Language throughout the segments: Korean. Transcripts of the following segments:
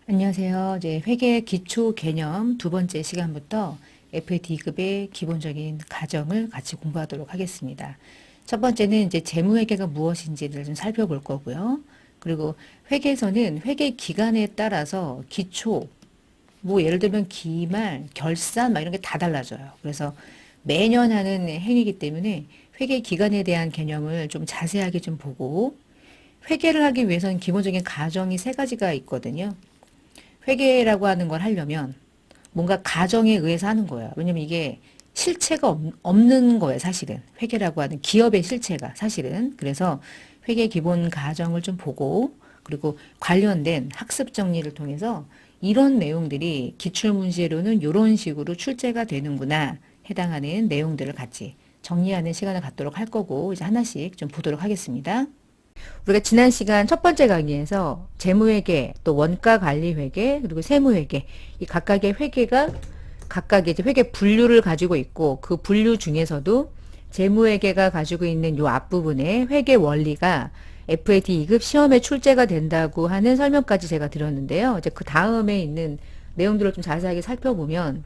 안녕하세요. 이제 회계 기초 개념 두 번째 시간부터 FAT급의 기본적인 가정을 같이 공부하도록 하겠습니다. 첫 번째는 이제 재무회계가 무엇인지를 좀 살펴볼 거고요. 그리고 회계에서는 회계 기간에 따라서 기초, 뭐 예를 들면 기말, 결산 막 이런 게 다 달라져요. 그래서 매년 하는 행위이기 때문에 회계 기간에 대한 개념을 좀 자세하게 좀 보고 회계를 하기 위해서는 기본적인 가정이 세 가지가 있거든요. 회계라고 하는 걸 하려면 뭔가 가정에 의해서 하는 거예요. 왜냐면 이게 실체가 없는 거예요, 사실은. 회계라고 하는 기업의 실체가 사실은. 그래서 회계 기본 가정을 좀 보고 그리고 관련된 학습 정리를 통해서 이런 내용들이 기출문제로는 이런 식으로 출제가 되는구나 해당하는 내용들을 같이 정리하는 시간을 갖도록 할 거고 이제 하나씩 좀 보도록 하겠습니다. 우리가 지난 시간 첫 번째 강의에서 재무회계, 또 원가관리회계, 그리고 세무회계, 이 각각의 회계가 각각의 이제 회계 분류를 가지고 있고 그 분류 중에서도 재무회계가 가지고 있는 요 앞부분에 회계 원리가 FAT 2급 시험에 출제가 된다고 하는 설명까지 제가 드렸는데요. 이제 그 다음에 있는 내용들을 좀 자세하게 살펴보면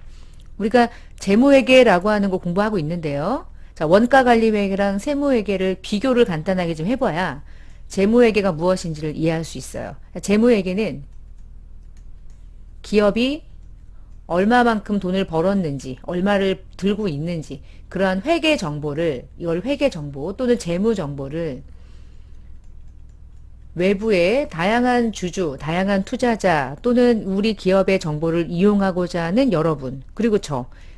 우리가 재무회계라고 하는 거 공부하고 있는데요. 자, 원가관리회계랑 세무회계를 비교를 간단하게 좀 해봐야 재무회계가 무엇인지를 이해할 수 있어요. 재무회계는 기업이 얼마만큼 돈을 벌었는지, 얼마를 들고 있는지, 그러한 회계 정보를, 이걸 회계 정보 또는 재무 정보를 외부의 다양한 주주, 다양한 투자자 또는 우리 기업의 정보를 이용하고자 하는 여러분, 그리고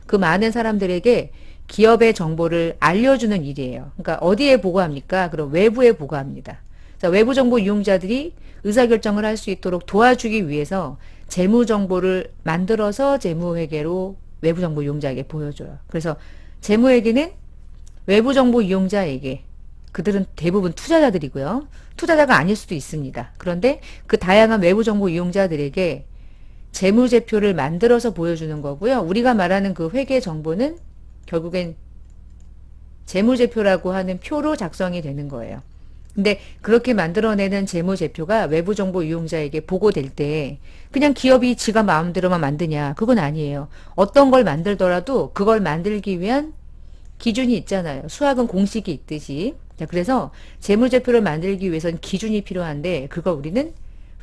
그 많은 사람들에게 기업의 정보를 알려주는 일이에요. 그러니까 어디에 보고합니까? 그럼 외부에 보고합니다. 자, 외부 정보 이용자들이 의사결정을 할 수 있도록 도와주기 위해서 재무 정보를 만들어서 재무회계로 외부 정보 이용자에게 보여줘요. 그래서 재무회계는 외부 정보 이용자에게 그들은 대부분 투자자들이고요. 투자자가 아닐 수도 있습니다. 그런데 그 다양한 외부 정보 이용자들에게 재무제표를 만들어서 보여주는 거고요. 우리가 말하는 그 회계 정보는 결국엔 재무제표라고 하는 표로 작성이 되는 거예요. 근데 그렇게 만들어내는 재무제표가 외부 정보 이용자에게 보고될 때 그냥 기업이 지가 마음대로만 만드냐? 그건 아니에요. 어떤 걸 만들더라도 그걸 만들기 위한 기준이 있잖아요. 수학은 공식이 있듯이. 자, 그래서 재무제표를 만들기 위해서는 기준이 필요한데 그걸 우리는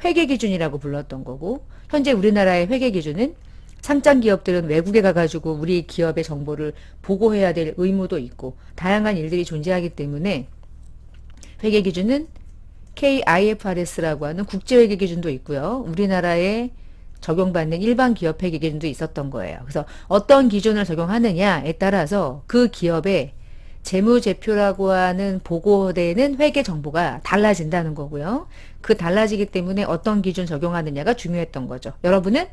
회계기준이라고 불렀던 거고 현재 우리나라의 회계기준은 상장 기업들은 외국에 가가지고 우리 기업의 정보를 보고해야 될 의무도 있고 다양한 일들이 존재하기 때문에 회계기준은 KIFRS라고 하는 국제회계기준도 있고요. 우리나라에 적용받는 일반 기업 회계 기준도 있었던 거예요. 그래서 어떤 기준을 적용하느냐에 따라서 그 기업의 재무제표라고 하는 보고되는 회계 정보가 달라진다는 거고요. 그 달라지기 때문에 어떤 기준 적용하느냐가 중요했던 거죠. 여러분은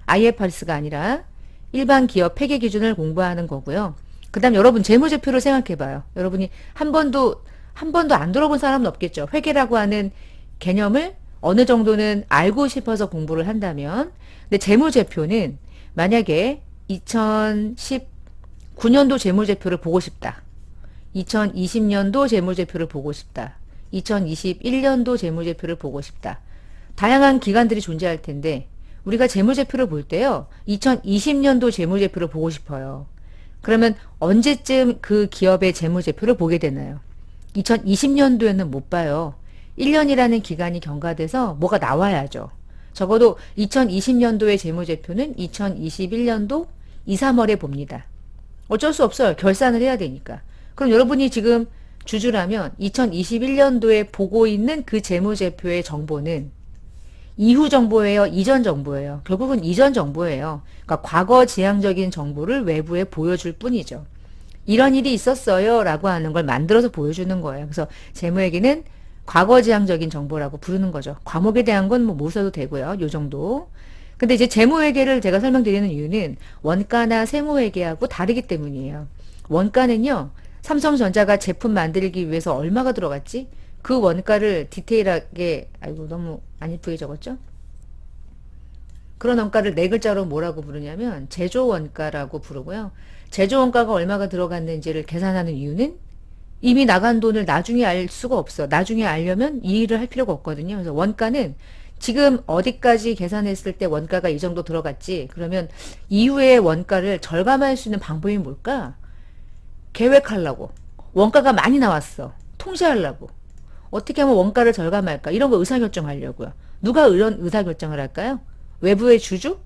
IFRS가 아니라 일반 기업 회계 기준을 공부하는 거고요. 그 다음 여러분 재무제표를 생각해봐요. 여러분이 한 번도 안 들어본 사람은 없겠죠. 회계라고 하는 개념을 어느 정도는 알고 싶어서 공부를 한다면 근데 재무제표는 만약에 2019년도 재무제표를 보고 싶다. 2020년도 재무제표를 보고 싶다. 2021년도 재무제표를 보고 싶다. 다양한 기간들이 존재할 텐데 우리가 재무제표를 볼 때요. 2020년도 재무제표를 보고 싶어요. 그러면 언제쯤 그 기업의 재무제표를 보게 되나요? 2020년도에는 못 봐요. 1년이라는 기간이 경과돼서 뭐가 나와야죠. 적어도 2020년도의 재무제표는 2021년도 2, 3월에 봅니다. 어쩔 수 없어요. 결산을 해야 되니까. 그럼 여러분이 지금 주주라면 2021년도에 보고 있는 그 재무제표의 정보는 이후 정보예요? 이전 정보예요? 결국은 이전 정보예요. 그러니까 과거 지향적인 정보를 외부에 보여줄 뿐이죠. 이런 일이 있었어요 라고 하는 걸 만들어서 보여주는 거예요. 그래서 재무회계는 과거지향적인 정보라고 부르는 거죠. 과목에 대한 건 뭐 못 써도 되고요. 요 정도. 근데 이제 재무회계를 제가 설명드리는 이유는 원가나 세무회계하고 다르기 때문이에요. 원가는요. 삼성전자가 제품 만들기 위해서 얼마가 들어갔지? 그 원가를 디테일하게 아이고 너무 안 이쁘게 적었죠? 그런 원가를 네 글자로 뭐라고 부르냐면 제조원가라고 부르고요. 제조원가가 얼마가 들어갔는지를 계산하는 이유는 이미 나간 돈을 나중에 알 수가 없어. 나중에 알려면 이 일을 할 필요가 없거든요. 그래서 원가는 지금 어디까지 계산했을 때 원가가 이 정도 들어갔지? 그러면 이후에 원가를 절감할 수 있는 방법이 뭘까? 계획하려고. 원가가 많이 나왔어. 통제하려고. 어떻게 하면 원가를 절감할까? 이런 거 의사결정하려고요. 누가 이런 의사결정을 할까요? 외부의 주주?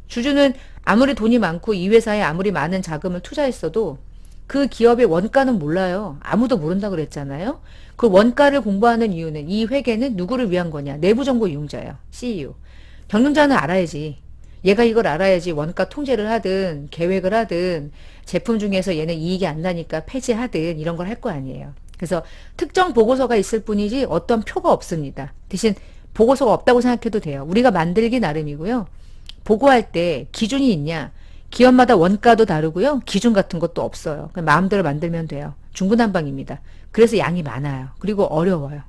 주주는 아무리 돈이 많고 이 회사에 아무리 많은 자금을 투자했어도 그 기업의 원가는 몰라요. 아무도 모른다고 그랬잖아요. 그 원가를 공부하는 이유는 이 회계는 누구를 위한 거냐? 내부정보 이용자예요. CEO. 경영자는 알아야지. 얘가 이걸 알아야지 원가 통제를 하든 계획을 하든 제품 중에서 얘는 이익이 안 나니까 폐지하든 이런 걸 할 거 아니에요. 그래서 특정 보고서가 있을 뿐이지 어떤 표가 없습니다. 대신 보고서가 없다고 생각해도 돼요. 우리가 만들기 나름이고요. 보고할 때 기준이 있냐? 기업마다 원가도 다르고요. 기준 같은 것도 없어요. 그냥 마음대로 만들면 돼요. 중구난방입니다. 그래서 양이 많아요. 그리고 어려워요.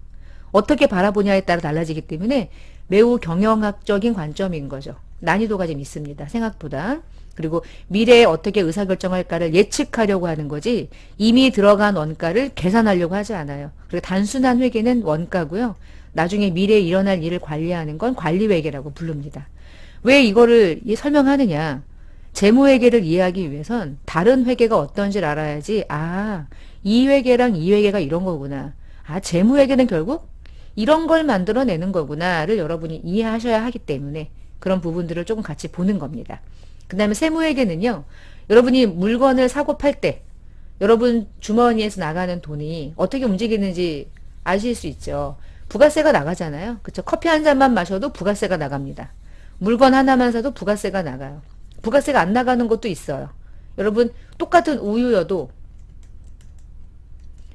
어떻게 바라보냐에 따라 달라지기 때문에 매우 경영학적인 관점인 거죠. 난이도가 좀 있습니다. 생각보다. 그리고 미래에 어떻게 의사결정할까를 예측하려고 하는 거지 이미 들어간 원가를 계산하려고 하지 않아요. 그리고 단순한 회계는 원가고요. 나중에 미래에 일어날 일을 관리하는 건 관리회계라고 부릅니다. 왜 이거를 설명하느냐. 재무회계를 이해하기 위해선 다른 회계가 어떤지를 알아야지 이 회계랑 이 회계가 이런 거구나. 재무회계는 결국 이런 걸 만들어내는 거구나를 여러분이 이해하셔야 하기 때문에 그런 부분들을 조금 같이 보는 겁니다. 그 다음에 세무회계는요. 여러분이 물건을 사고 팔 때 여러분 주머니에서 나가는 돈이 어떻게 움직이는지 아실 수 있죠. 부가세가 나가잖아요. 그쵸? 커피 한 잔만 마셔도 부가세가 나갑니다. 물건 하나만 사도 부가세가 나가요. 부가세가 안 나가는 것도 있어요. 여러분 똑같은 우유여도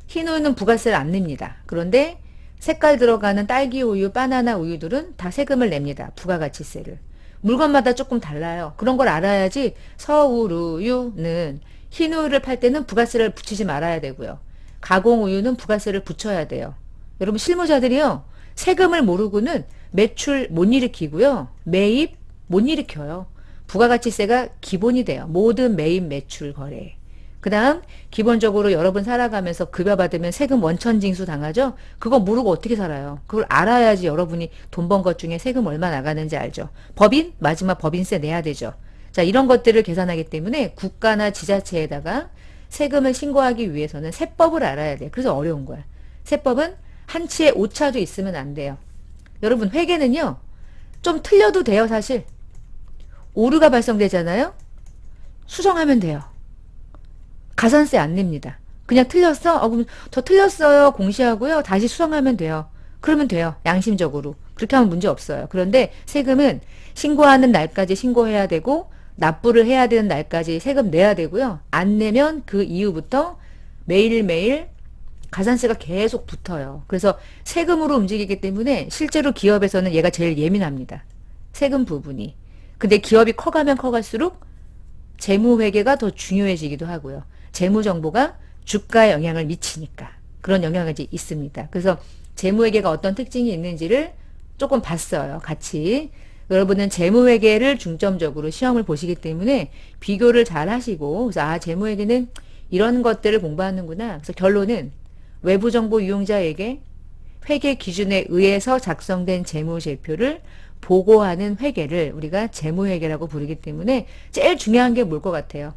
흰 우유는 부가세를 안 냅니다. 그런데 색깔 들어가는 딸기 우유, 바나나 우유들은 다 세금을 냅니다. 부가가치세를. 물건마다 조금 달라요. 그런 걸 알아야지 서울우유는 흰 우유를 팔 때는 부가세를 붙이지 말아야 되고요. 가공우유는 부가세를 붙여야 돼요. 여러분 실무자들이요. 세금을 모르고는 매출 못 일으키고요. 매입 못 일으켜요. 부가가치세가 기본이 돼요. 모든 매입 매출 거래. 그 다음 기본적으로 여러분 살아가면서 급여 받으면 세금 원천징수 당하죠? 그거 모르고 어떻게 살아요? 그걸 알아야지 여러분이 돈 번 것 중에 세금 얼마 나가는지 알죠? 법인? 마지막 법인세 내야 되죠. 자, 이런 것들을 계산하기 때문에 국가나 지자체에다가 세금을 신고하기 위해서는 세법을 알아야 돼요. 그래서 어려운 거야. 세법은 한치의 오차도 있으면 안 돼요. 여러분 회계는요. 좀 틀려도 돼요 사실. 오류가 발생되잖아요. 수정하면 돼요. 가산세 안 냅니다. 그냥 틀렸어? 그럼 저 틀렸어요. 공시하고요. 다시 수정하면 돼요. 그러면 돼요. 양심적으로. 그렇게 하면 문제 없어요. 그런데 세금은 신고하는 날까지 신고해야 되고 납부를 해야 되는 날까지 세금 내야 되고요. 안 내면 그 이후부터 매일매일 가산세가 계속 붙어요. 그래서 세금으로 움직이기 때문에 실제로 기업에서는 얘가 제일 예민합니다. 세금 부분이. 근데 기업이 커가면 커갈수록 재무회계가 더 중요해지기도 하고요. 재무정보가 주가에 영향을 미치니까 그런 영향이 있습니다. 그래서 재무회계가 어떤 특징이 있는지를 조금 봤어요. 같이. 여러분은 재무회계를 중점적으로 시험을 보시기 때문에 비교를 잘 하시고 그래서 재무회계는 이런 것들을 공부하는구나. 그래서 결론은 외부정보 이용자에게 회계 기준에 의해서 작성된 재무제표를 보고하는 회계를 우리가 재무회계라고 부르기 때문에 제일 중요한 게 뭘 것 같아요?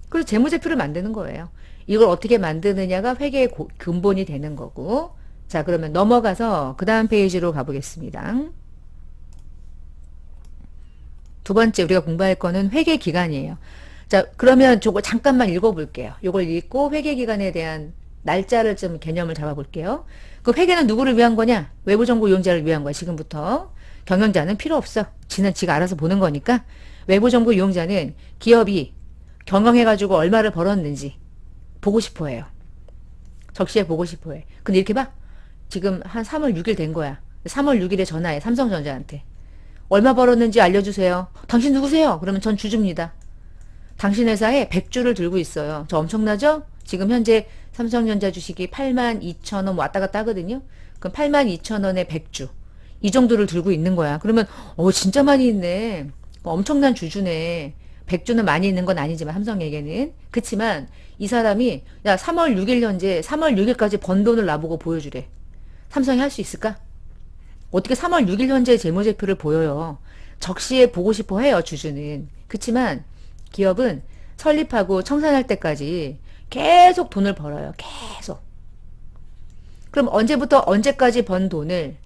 그래서 재무제표를 만드는 거예요. 이걸 어떻게 만드느냐가 회계의 근본이 되는 거고. 자, 그러면 넘어가서 그 다음 페이지로 가보겠습니다. 두 번째 우리가 공부할 거는 회계기간이에요. 자, 그러면 저거 잠깐만 읽어볼게요. 이걸 읽고 회계기간에 대한 날짜를 좀 개념을 잡아볼게요. 그 회계는 누구를 위한 거냐? 외부정보 이용자를 위한 거야, 지금부터. 경영자는 필요 없어. 지는 지가 알아서 보는 거니까. 외부정보 이용자는 기업이 경영해가지고 얼마를 벌었는지 보고 싶어 해요. 적시에 보고 싶어 해. 근데 이렇게 봐. 지금 한 3월 6일 된 거야. 3월 6일에 전화해. 삼성전자한테. 얼마 벌었는지 알려주세요. 당신 누구세요? 그러면 전 주주입니다. 당신 회사에 100주를 들고 있어요. 저 엄청나죠? 지금 현재 삼성전자 주식이 82,000원 왔다 갔다 하거든요. 그럼 82,000원에 100주. 이 정도를 들고 있는 거야. 그러면 진짜 많이 있네. 엄청난 주주네. 100주는 많이 있는 건 아니지만 삼성에게는. 그치만 이 사람이 야 3월 6일 현재 3월 6일까지 번 돈을 나보고 보여주래. 삼성이 할 수 있을까? 어떻게 3월 6일 현재 재무제표를 보여요. 적시에 보고 싶어 해요, 주주는. 그렇지만 기업은 설립하고 청산할 때까지 계속 돈을 벌어요. 계속. 그럼 언제부터 언제까지 번 돈을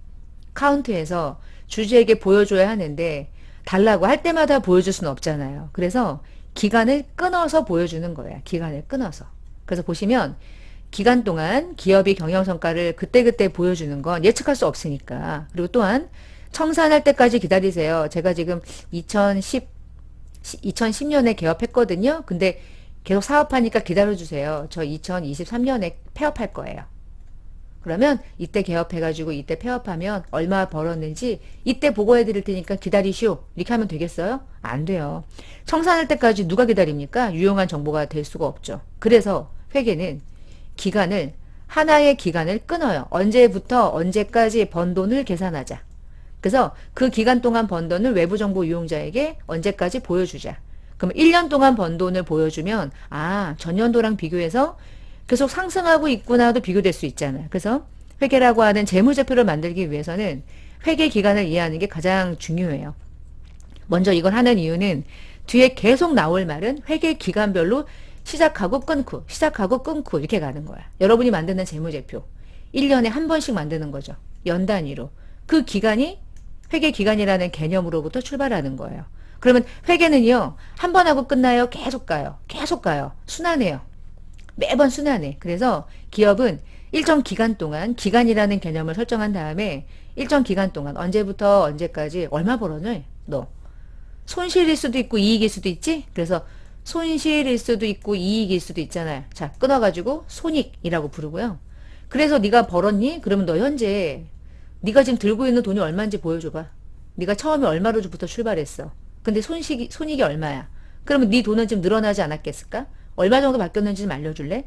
카운트해서 주주에게 보여줘야 하는데 달라고 할 때마다 보여줄 수는 없잖아요. 그래서 기간을 끊어서 보여주는 거예요. 기간을 끊어서. 그래서 보시면 기간 동안 기업이 경영성과를 그때그때 보여주는 건 예측할 수 없으니까. 그리고 또한 청산할 때까지 기다리세요. 제가 지금 2010년에 개업했거든요. 근데 계속 사업하니까 기다려주세요. 저 2023년에 폐업할 거예요. 그러면 이때 개업해가지고 이때 폐업하면 얼마 벌었는지 이때 보고해 드릴 테니까 기다리시오. 이렇게 하면 되겠어요? 안 돼요. 청산할 때까지 누가 기다립니까? 유용한 정보가 될 수가 없죠. 그래서 회계는 기간을 하나의 기간을 끊어요. 언제부터 언제까지 번 돈을 계산하자. 그래서 그 기간 동안 번 돈을 외부 정보 이용자에게 언제까지 보여주자. 그럼 1년 동안 번 돈을 보여주면 전년도랑 비교해서 계속 상승하고 있구나도 비교될 수 있잖아요. 그래서 회계라고 하는 재무제표를 만들기 위해서는 회계 기간을 이해하는 게 가장 중요해요. 먼저 이걸 하는 이유는 뒤에 계속 나올 말은 회계 기간별로 시작하고 끊고 이렇게 가는 거야. 여러분이 만드는 재무제표 1년에 한 번씩 만드는 거죠. 연 단위로. 그 기간이 회계 기간이라는 개념으로부터 출발하는 거예요. 그러면 회계는요. 한 번 하고 끝나요? 계속 가요. 계속 가요. 순환해요. 매번 순환해. 그래서 기업은 일정 기간 동안 기간이라는 개념을 설정한 다음에 일정 기간 동안 언제부터 언제까지 얼마 벌었네? 너. 손실일 수도 있고 이익일 수도 있지? 그래서 손실일 수도 있고 이익일 수도 있잖아요. 자, 끊어가지고 손익이라고 부르고요. 그래서 네가 벌었니? 그러면 너 현재 네가 지금 들고 있는 돈이 얼마인지 보여줘봐. 네가 처음에 얼마로부터 출발했어. 근데 손익이 얼마야? 그러면 네 돈은 좀 늘어나지 않았겠을까? 얼마 정도 바뀌었는지 좀 알려줄래?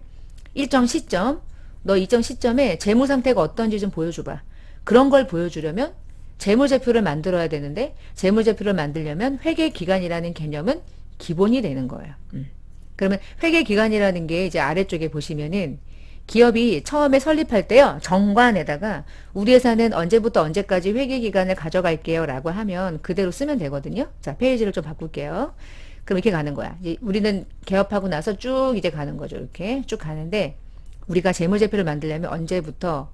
일정 시점, 너 일정 시점에 재무 상태가 어떤지 좀 보여줘봐. 그런 걸 보여주려면 재무제표를 만들어야 되는데 재무제표를 만들려면 회계기간이라는 개념은 기본이 되는 거예요. 그러면 회계기간이라는 게 이제 아래쪽에 보시면은 기업이 처음에 설립할 때요. 정관에다가 우리 회사는 언제부터 언제까지 회계기간을 가져갈게요 라고 하면 그대로 쓰면 되거든요. 자, 페이지를 좀 바꿀게요. 그럼 이렇게 가는 거야. 이제 우리는 개업하고 나서 쭉 이제 가는 거죠. 이렇게 쭉 가는데 우리가 재무제표를 만들려면 언제부터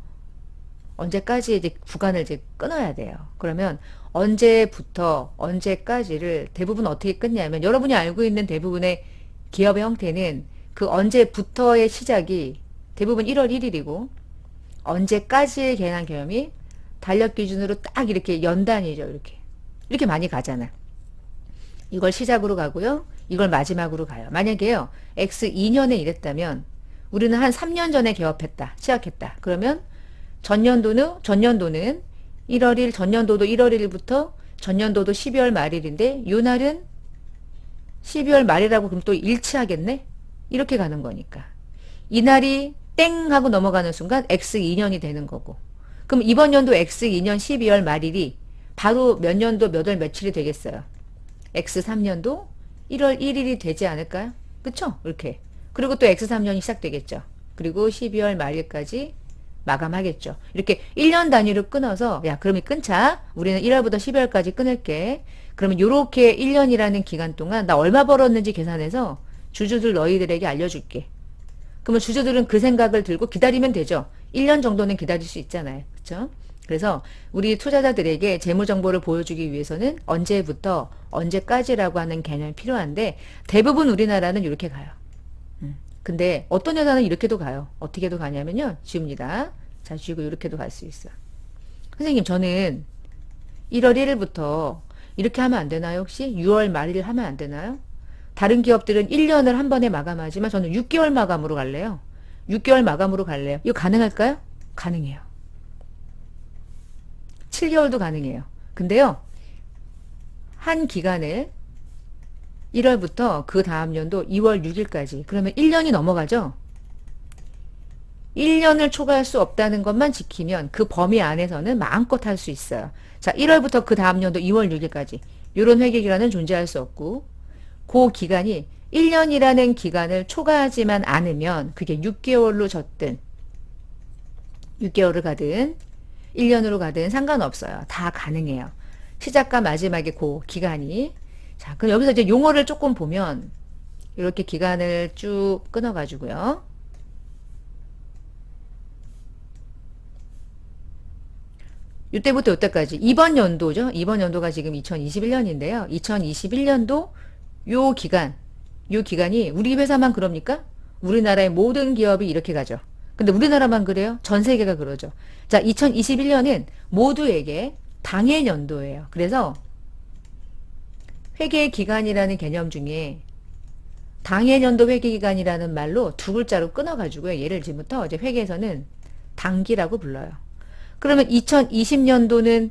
언제까지 이제 구간을 이제 끊어야 돼요. 그러면 언제부터 언제까지를 대부분 어떻게 끊냐면 여러분이 알고 있는 대부분의 기업의 형태는 그 언제부터의 시작이 대부분 1월 1일이고 언제까지에 대한 개념이 달력 기준으로 딱 이렇게 연단이죠. 이렇게 많이 가잖아. 이걸 시작으로 가고요. 이걸 마지막으로 가요. 만약에요. X 2년에 이랬다면 우리는 한 3년 전에 개업했다. 시작했다. 그러면 전년도는 1월 1일, 전년도도 1월 1일부터 전년도도 12월 말일인데 요 날은 12월 말이라고 그럼 또 일치하겠네? 이렇게 가는 거니까. 이 날이 땡 하고 넘어가는 순간 X2년이 되는 거고. 그럼 이번 연도 X2년 12월 말일이 바로 몇 년도 몇 월 며칠이 되겠어요? X3년도 1월 1일이 되지 않을까요? 그쵸? 이렇게. 그리고 또 X3년이 시작되겠죠. 그리고 12월 말일까지 마감하겠죠. 이렇게 1년 단위로 끊어서 야 그러면 끊자. 우리는 1월부터 12월까지 끊을게. 그러면 이렇게 1년이라는 기간 동안 나 얼마 벌었는지 계산해서 주주들 너희들에게 알려줄게. 그러면 주주들은 그 생각을 들고 기다리면 되죠. 1년 정도는 기다릴 수 있잖아요. 그렇죠? 그래서 우리 투자자들에게 재무정보를 보여주기 위해서는 언제부터 언제까지라고 하는 개념이 필요한데 대부분 우리나라는 이렇게 가요. 근데 어떤 회사는 이렇게도 가요. 어떻게도 가냐면요. 지웁니다. 자, 지우고 이렇게도 갈 수 있어요. 선생님 저는 1월 1일부터 이렇게 하면 안 되나요? 혹시 6월 말일 하면 안 되나요? 다른 기업들은 1년을 한 번에 마감하지만 저는 6개월 마감으로 갈래요. 6개월 마감으로 갈래요. 이거 가능할까요? 가능해요. 7개월도 가능해요. 근데요. 한 기간을 1월부터 그 다음 연도 2월 6일까지 그러면 1년이 넘어가죠. 1년을 초과할 수 없다는 것만 지키면 그 범위 안에서는 마음껏 할 수 있어요. 자, 1월부터 그 다음 연도 2월 6일까지 이런 회계기간은 존재할 수 없고 그 기간이 1년이라는 기간을 초과하지만 않으면 그게 6개월로 졌든 6개월을 가든 1년으로 가든 상관없어요. 다 가능해요. 시작과 마지막에 그 기간이. 자, 그럼 여기서 이제 용어를 조금 보면 이렇게 기간을 쭉 끊어가지고요. 이때부터 이때까지 이번 연도죠. 이번 연도가 지금 2021년인데요. 2021년도 요 기간, 요 기간이 우리 회사만 그럽니까? 우리나라의 모든 기업이 이렇게 가죠. 근데 우리나라만 그래요? 전 세계가 그러죠. 자, 2021년은 모두에게 당해 연도예요. 그래서 회계 기간이라는 개념 중에 당해 연도 회계 기간이라는 말로 두 글자로 끊어가지고요. 예를 지금부터 이제 회계에서는 당기라고 불러요. 그러면 2020년도는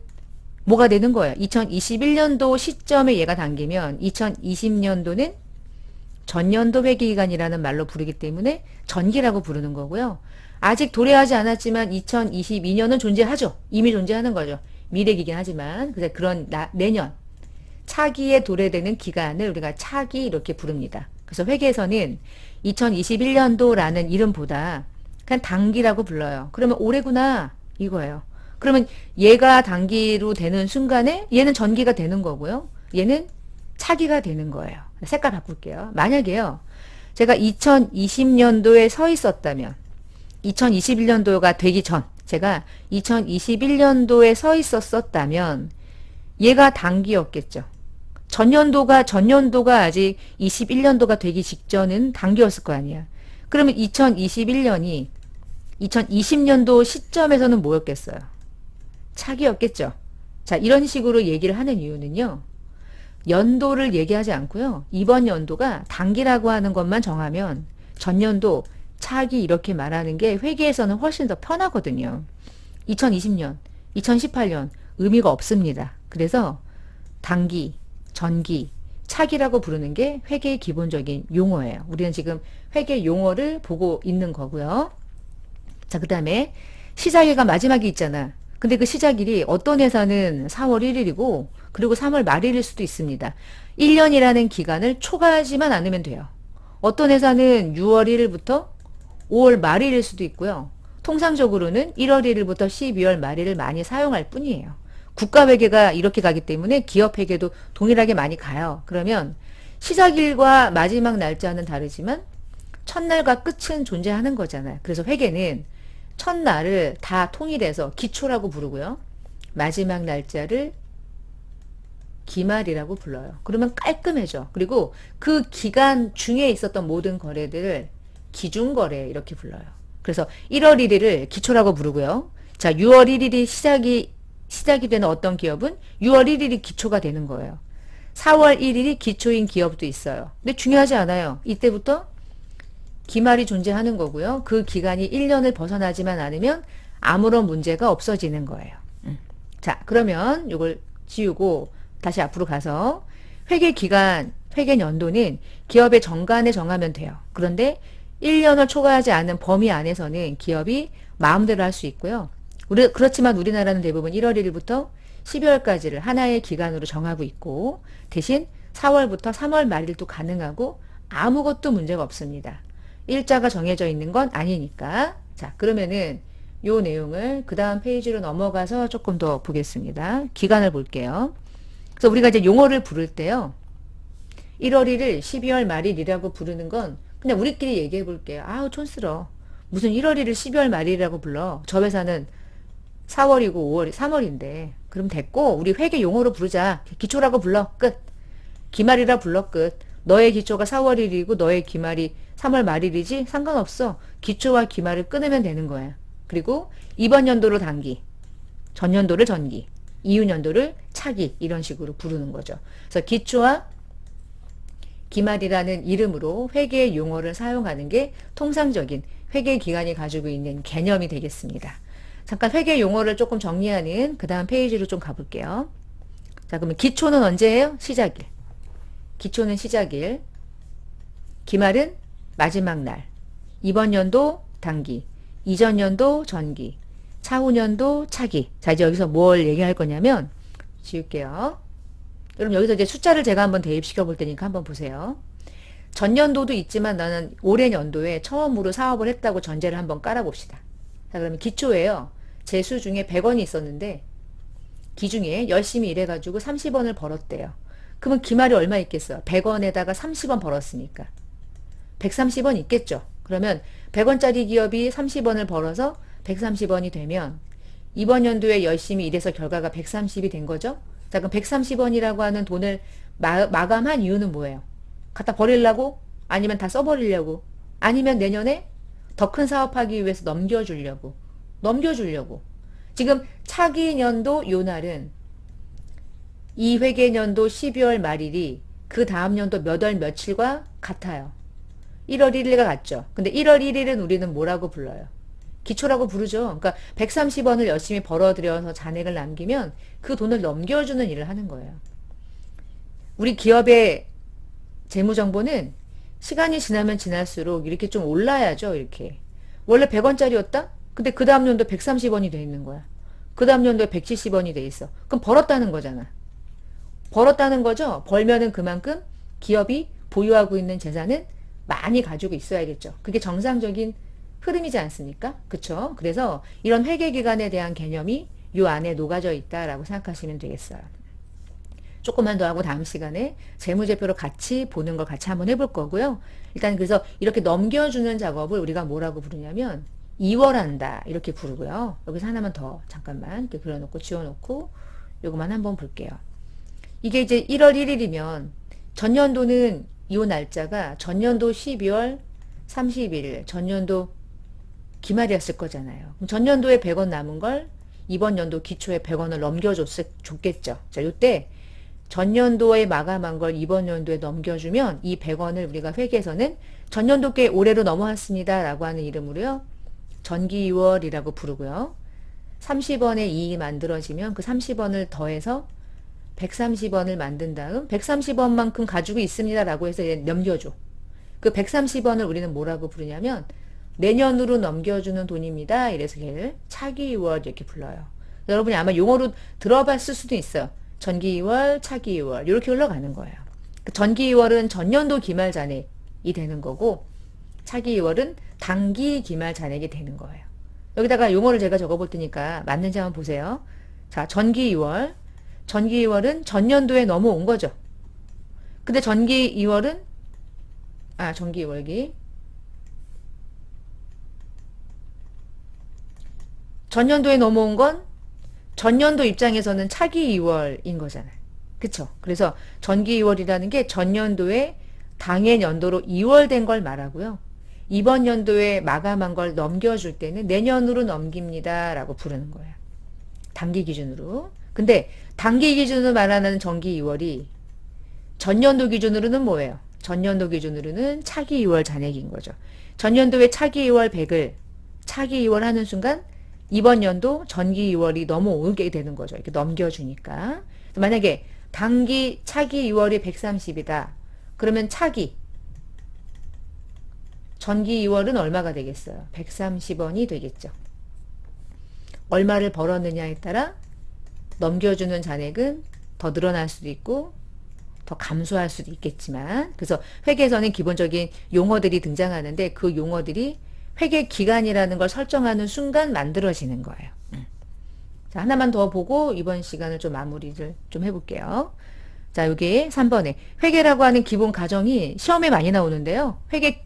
뭐가 되는 거예요? 2021년도 시점에 얘가 당기면 2020년도는 전년도 회계기간이라는 말로 부르기 때문에 전기라고 부르는 거고요. 아직 도래하지 않았지만 2022년은 존재하죠. 이미 존재하는 거죠. 미래이긴 하지만 그래서 그런 내년 차기에 도래되는 기간을 우리가 차기 이렇게 부릅니다. 그래서 회계에서는 2021년도라는 이름보다 그냥 당기라고 불러요. 그러면 올해구나 이거예요. 그러면 얘가 단기로 되는 순간에 얘는 전기가 되는 거고요. 얘는 차기가 되는 거예요. 색깔 바꿀게요. 만약에요. 제가 2020년도에 서 있었다면 2021년도가 되기 전 제가 2021년도에 서 있었다면 얘가 단기였겠죠. 전년도가 아직 21년도가 되기 직전은 단기였을 거 아니야. 그러면 2021년이 2020년도 시점에서는 뭐였겠어요? 차기였겠죠. 자, 이런 식으로 얘기를 하는 이유는요. 연도를 얘기하지 않고요. 이번 연도가 단기라고 하는 것만 정하면 전년도, 차기 이렇게 말하는 게 회계에서는 훨씬 더 편하거든요. 2020년, 2018년 의미가 없습니다. 그래서 단기, 전기, 차기라고 부르는 게 회계의 기본적인 용어예요. 우리는 지금 회계 용어를 보고 있는 거고요. 자, 그 다음에 시작일과 마지막이 있잖아. 근데 그 시작일이 어떤 회사는 4월 1일이고 그리고 3월 말일일 수도 있습니다. 1년이라는 기간을 초과하지만 않으면 돼요. 어떤 회사는 6월 1일부터 5월 말일일 수도 있고요. 통상적으로는 1월 1일부터 12월 말일을 많이 사용할 뿐이에요. 국가회계가 이렇게 가기 때문에 기업회계도 동일하게 많이 가요. 그러면 시작일과 마지막 날짜는 다르지만 첫날과 끝은 존재하는 거잖아요. 그래서 회계는 첫날을 다 통일해서 기초라고 부르고요. 마지막 날짜를 기말이라고 불러요. 그러면 깔끔해져. 그리고 그 기간 중에 있었던 모든 거래들을 기준거래 이렇게 불러요. 그래서 1월 1일을 기초라고 부르고요. 자, 6월 1일이 시작이 되는 어떤 기업은 6월 1일이 기초가 되는 거예요. 4월 1일이 기초인 기업도 있어요. 근데 중요하지 않아요. 이때부터 기말이 존재하는 거고요. 그 기간이 1년을 벗어나지만 않으면 아무런 문제가 없어지는 거예요. 자, 그러면 이걸 지우고 다시 앞으로 가서 회계기간, 회계연도는 기업의 정관에 정하면 돼요. 그런데 1년을 초과하지 않은 범위 안에서는 기업이 마음대로 할 수 있고요. 그렇지만 우리나라는 대부분 1월 1일부터 12월까지를 하나의 기간으로 정하고 있고 대신 4월부터 3월 말일도 가능하고 아무것도 문제가 없습니다. 일자가 정해져 있는 건 아니니까. 자, 그러면은 요 내용을 그 다음 페이지로 넘어가서 조금 더 보겠습니다. 기간을 볼게요. 그래서 우리가 이제 용어를 부를 때요. 1월 1일, 12월 말일이라고 부르는 건 그냥 우리끼리 얘기해 볼게요. 아우, 촌스러워. 무슨 1월 1일, 12월 말일이라고 불러. 저 회사는 4월이고 5월이 3월인데. 그럼 됐고, 우리 회계 용어로 부르자. 기초라고 불러. 끝. 기말이라 불러. 끝. 너의 기초가 4월 1일이고 너의 기말이 3월 말일이지? 상관없어. 기초와 기말을 끊으면 되는 거야. 그리고 이번 연도로 단기, 전년도를 전기, 이후년도를 차기 이런 식으로 부르는 거죠. 그래서 기초와 기말이라는 이름으로 회계 용어를 사용하는 게 통상적인 회계 기관이 가지고 있는 개념이 되겠습니다. 잠깐 회계 용어를 조금 정리하는 그 다음 페이지로 좀 가볼게요. 자, 그러면 기초는 언제예요? 시작일. 기초는 시작일. 기말은 마지막 날. 이번 연도 단기. 이전 연도 전기. 차후년도 차기. 자, 이제 여기서 뭘 얘기할 거냐면 지울게요. 그럼 여기서 이제 숫자를 제가 한번 대입시켜 볼 테니까 한번 보세요. 전년도도 있지만 나는 올해 연도에 처음으로 사업을 했다고 전제를 한번 깔아봅시다. 자, 그러면 기초예요. 재수 중에 100원이 있었는데 기중에 열심히 일해가지고 30원을 벌었대요. 그러면 기말이 얼마 있겠어요? 100원에다가 30원 벌었으니까 130원 있겠죠. 그러면 100원짜리 기업이 30원을 벌어서 130원이 되면 이번 연도에 열심히 일해서 결과가 130이 된 거죠. 자, 그럼 130원이라고 하는 돈을 마감한 이유는 뭐예요? 갖다 버리려고? 아니면 다 써버리려고? 아니면 내년에 더 큰 사업하기 위해서 넘겨주려고? 넘겨주려고. 지금 차기 연도 요 날은 이 회계년도 12월 말일이 그 다음 연도 몇 월 며칠과 같아요. 1월 1일과 같죠. 근데 1월 1일은 우리는 뭐라고 불러요? 기초라고 부르죠. 그러니까 130원을 열심히 벌어들여서 잔액을 남기면 그 돈을 넘겨주는 일을 하는 거예요. 우리 기업의 재무정보는 시간이 지나면 지날수록 이렇게 좀 올라야죠. 이렇게. 원래 100원짜리였다? 근데 그 다음 연도 130원이 돼 있는 거야. 그 다음 연도에 170원이 돼 있어. 그럼 벌었다는 거잖아. 벌었다는 거죠. 벌면은 그만큼 기업이 보유하고 있는 재산은 많이 가지고 있어야겠죠. 그게 정상적인 흐름이지 않습니까? 그쵸? 그래서 이런 회계기간에 대한 개념이 요 안에 녹아져 있다라고 생각하시면 되겠어요. 조금만 더 하고 다음 시간에 재무제표를 같이 보는 걸 같이 한번 해볼 거고요. 일단 그래서 이렇게 넘겨주는 작업을 우리가 뭐라고 부르냐면 이월한다 이렇게 부르고요. 여기서 하나만 더 잠깐만 이렇게 그려놓고 지워놓고 요거만 한번 볼게요. 이게 이제 1월 1일이면 전년도는 이 날짜가 전년도 12월 31일 전년도 기말이었을 거잖아요. 그럼 전년도에 100원 남은 걸 이번 연도 기초에 100원을 넘겨줬겠죠. 자, 요때 전년도에 마감한 걸 이번 연도에 넘겨주면 이 100원을 우리가 회계에서는 전년도께 올해로 넘어왔습니다 라고 하는 이름으로요. 전기이월이라고 부르고요. 30원의 이익이 만들어지면 그 30원을 더해서 130원을 만든 다음 130원만큼 가지고 있습니다 라고 해서 넘겨줘. 그 130원을 우리는 뭐라고 부르냐면 내년으로 넘겨주는 돈입니다. 이래서 걔를 차기이월 이렇게 불러요. 여러분이 아마 용어로 들어봤을 수도 있어요. 전기이월, 차기이월 이렇게 흘러가는 거예요. 전기이월은 전년도 기말 잔액이 되는 거고 차기이월은 당기 기말 잔액이 되는 거예요. 여기다가 용어를 제가 적어볼 테니까 맞는지 한번 보세요. 자, 전기이월. 전기이월은 전년도에 넘어온 거죠. 근데 전기이월은 전기이월기 전년도에 넘어온 건 전년도 입장에서는 차기 2월인 거잖아요. 그쵸? 그래서 전기 2월이라는 게 전년도에 당해 연도로 2월 된 걸 말하고요. 이번 연도에 마감한 걸 넘겨줄 때는 내년으로 넘깁니다 라고 부르는 거예요. 단기 기준으로. 근데 단기 기준으로 말하는 전기 2월이 전년도 기준으로는 뭐예요? 전년도 기준으로는 차기 2월 잔액인 거죠. 전년도에 차기 2월 100을 차기 2월 하는 순간 이번 연도 전기 2월이 넘어오게 되는 거죠. 이렇게 넘겨주니까. 만약에 단기 차기 2월이 130이다. 그러면 차기 전기 2월은 얼마가 되겠어요? 130원이 되겠죠. 얼마를 벌었느냐에 따라 넘겨주는 잔액은 더 늘어날 수도 있고 더 감소할 수도 있겠지만 그래서 회계에서는 기본적인 용어들이 등장하는데 그 용어들이 회계 기간이라는 걸 설정하는 순간 만들어지는 거예요. 자, 하나만 더 보고 이번 시간을 좀 마무리를 좀 해볼게요. 자, 여기 3번에 회계라고 하는 기본 가정이 시험에 많이 나오는데요. 회계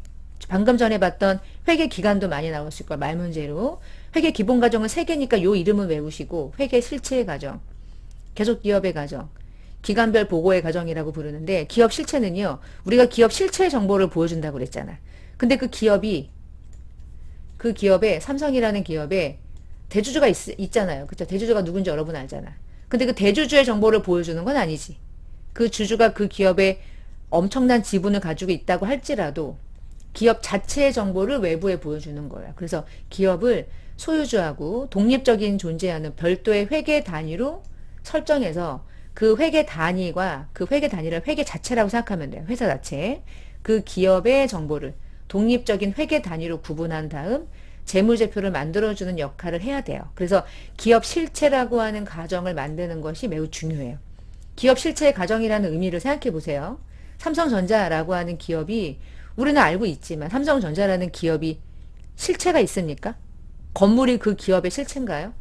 방금 전에 봤던 회계 기간도 많이 나왔을 거예요. 말 문제로. 회계 기본 가정은 3개니까 요 이름은 외우시고 회계 실체의 가정, 계속 기업의 가정, 기간별 보고의 가정이라고 부르는데 기업 실체는요. 우리가 기업 실체 정보를 보여준다고 그랬잖아. 근데 그 기업에 삼성이라는 기업에 대주주가 있잖아요. 그쵸? 대주주가 누군지 여러분 알잖아. 근데 그 대주주의 정보를 보여주는 건 아니지. 그 주주가 그 기업에 엄청난 지분을 가지고 있다고 할지라도 기업 자체의 정보를 외부에 보여주는 거야. 그래서 기업을 소유주하고 독립적인 존재하는 별도의 회계 단위로 설정해서 그 회계 단위와 그 회계 단위를 회계 자체라고 생각하면 돼요. 회사 자체. 그 기업의 정보를 독립적인 회계 단위로 구분한 다음 재무제표를 만들어주는 역할을 해야 돼요. 그래서 기업 실체라고 하는 가정을 만드는 것이 매우 중요해요. 기업 실체의 가정이라는 의미를 생각해 보세요. 삼성전자라고 하는 기업이 우리는 알고 있지만 삼성전자라는 기업이 실체가 있습니까? 건물이 그 기업의 실체인가요?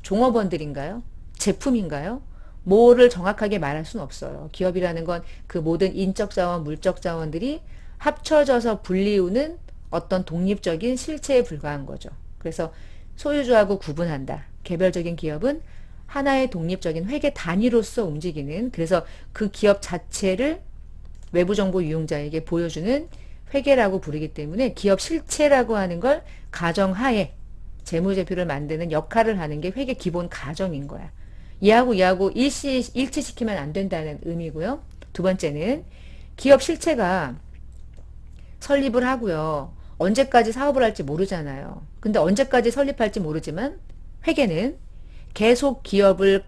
종업원들인가요? 제품인가요? 뭐를 정확하게 말할 수는 없어요. 기업이라는 건 그 모든 인적 자원, 물적 자원들이 합쳐져서 분리우는 어떤 독립적인 실체에 불과한 거죠. 그래서 소유주하고 구분한다. 개별적인 기업은 하나의 독립적인 회계 단위로서 움직이는, 그래서 그 기업 자체를 외부 정보 이용자에게 보여주는 회계라고 부르기 때문에 기업 실체라고 하는 걸 가정하에 재무제표를 만드는 역할을 하는 게 회계 기본 가정인 거야. 이하고 일치시키면 안 된다는 의미고요. 두 번째는 기업 실체가 설립을 하고요. 언제까지 사업을 할지 모르잖아요. 근데 언제까지 설립할지 모르지만 회계는 계속 기업을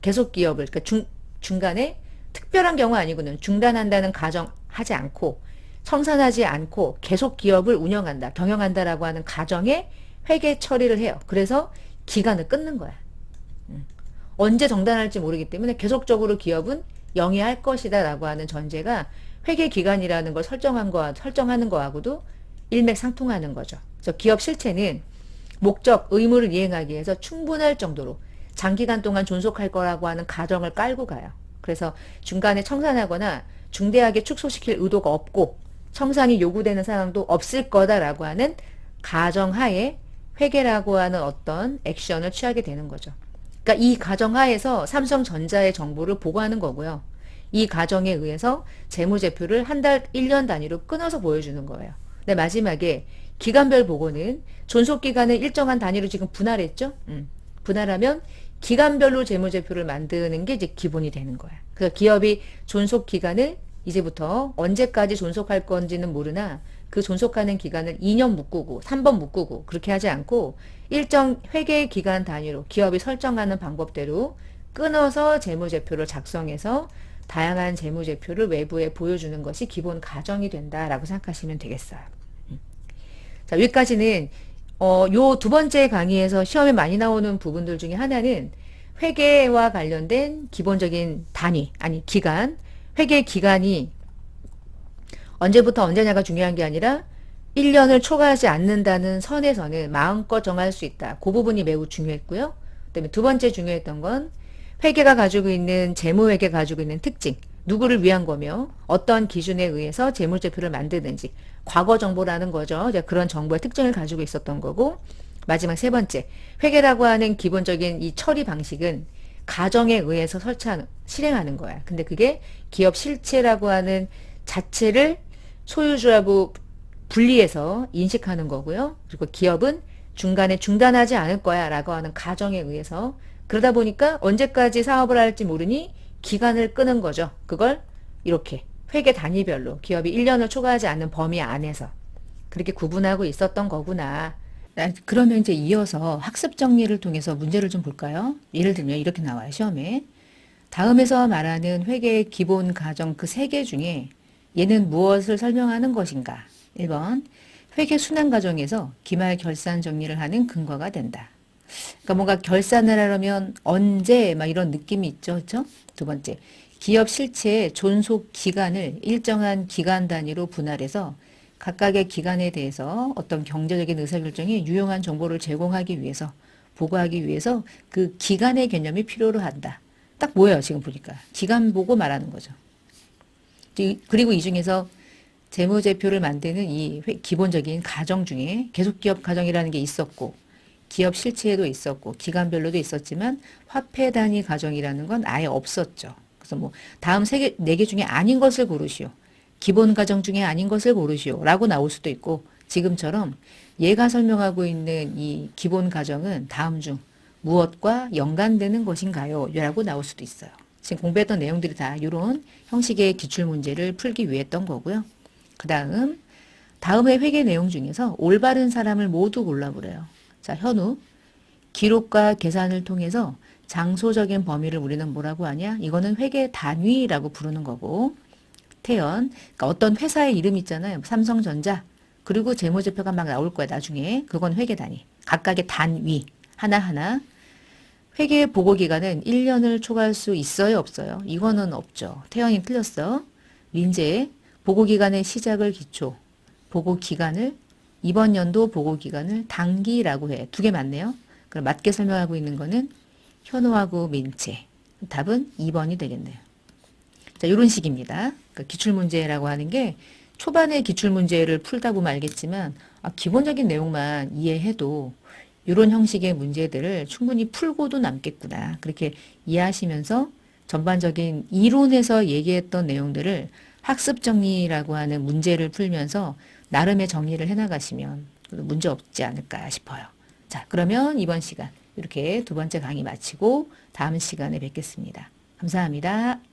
그러니까 중간에 특별한 경우 아니고는 중단한다는 가정하지 않고 청산하지 않고 계속 기업을 운영한다, 경영한다라고 하는 가정에 회계 처리를 해요. 그래서 기간을 끊는 거야. 언제 정단할지 모르기 때문에 계속적으로 기업은 영위할 것이다 라고 하는 전제가 회계 기간이라는 걸 설정하는 거하고도 일맥상통하는 거죠. 그래서 기업 실체는 목적, 의무를 이행하기 위해서 충분할 정도로 장기간 동안 존속할 거라고 하는 가정을 깔고 가요. 그래서 중간에 청산하거나 중대하게 축소시킬 의도가 없고 청산이 요구되는 상황도 없을 거다라고 하는 가정하에 회계라고 하는 어떤 액션을 취하게 되는 거죠. 그러니까 이 가정하에서 삼성전자의 정보를 보고하는 거고요. 이 가정에 의해서 재무제표를 한 달, 1년 단위로 끊어서 보여주는 거예요. 근데 마지막에 기간별 보고는 존속기간을 일정한 단위로 지금 분할했죠? 분할하면 기간별로 재무제표를 만드는 게 이제 기본이 되는 거야. 그래서 기업이 존속기간을 이제부터 언제까지 존속할 건지는 모르나 그 존속하는 기간을 2년 묶고 3번 묶고 그렇게 하지 않고 일정 회계 기간 단위로 기업이 설정하는 방법대로 끊어서 재무제표를 작성해서 다양한 재무제표를 외부에 보여주는 것이 기본 가정이 된다라고 생각하시면 되겠어요. 자, 여기까지는 요 두 번째 강의에서 시험에 많이 나오는 부분들 중에 하나는 회계와 관련된 기본적인 단위, 아니 기간, 회계 기간이 언제부터 언제냐가 중요한 게 아니라 1년을 초과하지 않는다는 선에서는 마음껏 정할 수 있다. 그 부분이 매우 중요했고요. 그다음에 두 번째 중요했던 건 회계가 가지고 있는 재무회계 가지고 있는 특징, 누구를 위한 거며 어떤 기준에 의해서 재무제표를 만드는지 과거 정보라는 거죠. 이제 그런 정보의 특징을 가지고 있었던 거고 마지막 세 번째, 회계라고 하는 기본적인 이 처리 방식은 가정에 의해서 실행하는 거야. 근데 그게 기업 실체라고 하는 자체를 소유주하고 분리해서 인식하는 거고요. 그리고 기업은 중간에 중단하지 않을 거야 라고 하는 가정에 의해서 그러다 보니까 언제까지 사업을 할지 모르니 기간을 끄는 거죠. 그걸 이렇게 회계 단위별로 기업이 1년을 초과하지 않는 범위 안에서 그렇게 구분하고 있었던 거구나. 그러면 이제 이어서 학습 정리를 통해서 문제를 좀 볼까요? 예를 들면 이렇게 나와요, 시험에. 다음에서 말하는 회계의 기본 가정 그 세 개 중에 얘는 무엇을 설명하는 것인가? 1번, 회계 순환 과정에서 기말 결산 정리를 하는 근거가 된다. 그러니까 뭔가 결산을 하려면 언제 막 이런 느낌이 있죠. 그렇죠? 두 번째, 기업 실체의 존속 기간을 일정한 기간 단위로 분할해서 각각의 기간에 대해서 어떤 경제적인 의사결정에 유용한 정보를 제공하기 위해서 보고하기 위해서 그 기간의 개념이 필요로 한다. 딱 뭐예요? 지금 보니까. 기간 보고 말하는 거죠. 그리고 이 중에서 재무제표를 만드는 이 기본적인 가정 중에 계속기업 가정이라는 게 있었고 기업 실체에도 있었고 기간별로도 있었지만 화폐 단위 가정이라는 건 아예 없었죠. 그래서 뭐 다음 네 개 중에 아닌 것을 고르시오. 기본 가정 중에 아닌 것을 고르시오. 라고 나올 수도 있고 지금처럼 얘가 설명하고 있는 이 기본 가정은 다음 중 무엇과 연관되는 것인가요? 라고 나올 수도 있어요. 지금 공부했던 내용들이 다 이런 형식의 기출문제를 풀기 위해 했던 거고요. 그 다음의 회계 내용 중에서 올바른 사람을 모두 골라보래요. 자, 현우. 기록과 계산을 통해서 장소적인 범위를 우리는 뭐라고 하냐? 이거는 회계 단위라고 부르는 거고. 태연. 그러니까 어떤 회사의 이름 있잖아요. 삼성전자. 그리고 재무제표가 막 나올 거야, 나중에. 그건 회계 단위. 각각의 단위. 하나하나. 회계 보고 기간은 1년을 초과할 수 있어요, 없어요? 이거는 없죠. 태연이 틀렸어. 민재. 보고 기간의 시작을 기초. 보고 기간을 이번 연도 보고 기간을 단기라고 해. 두 개 맞네요. 그럼 맞게 설명하고 있는 거는 현호하고 민체. 답은 2번이 되겠네요. 자, 이런 식입니다. 그러니까 기출문제라고 하는 게 초반에 기출문제를 풀다 보면 알겠지만 기본적인 내용만 이해해도 이런 형식의 문제들을 충분히 풀고도 남겠구나. 그렇게 이해하시면서 전반적인 이론에서 얘기했던 내용들을 학습 정리라고 하는 문제를 풀면서 나름의 정리를 해나가시면 문제 없지 않을까 싶어요. 자, 그러면 이번 시간 이렇게 두 번째 강의 마치고 다음 시간에 뵙겠습니다. 감사합니다.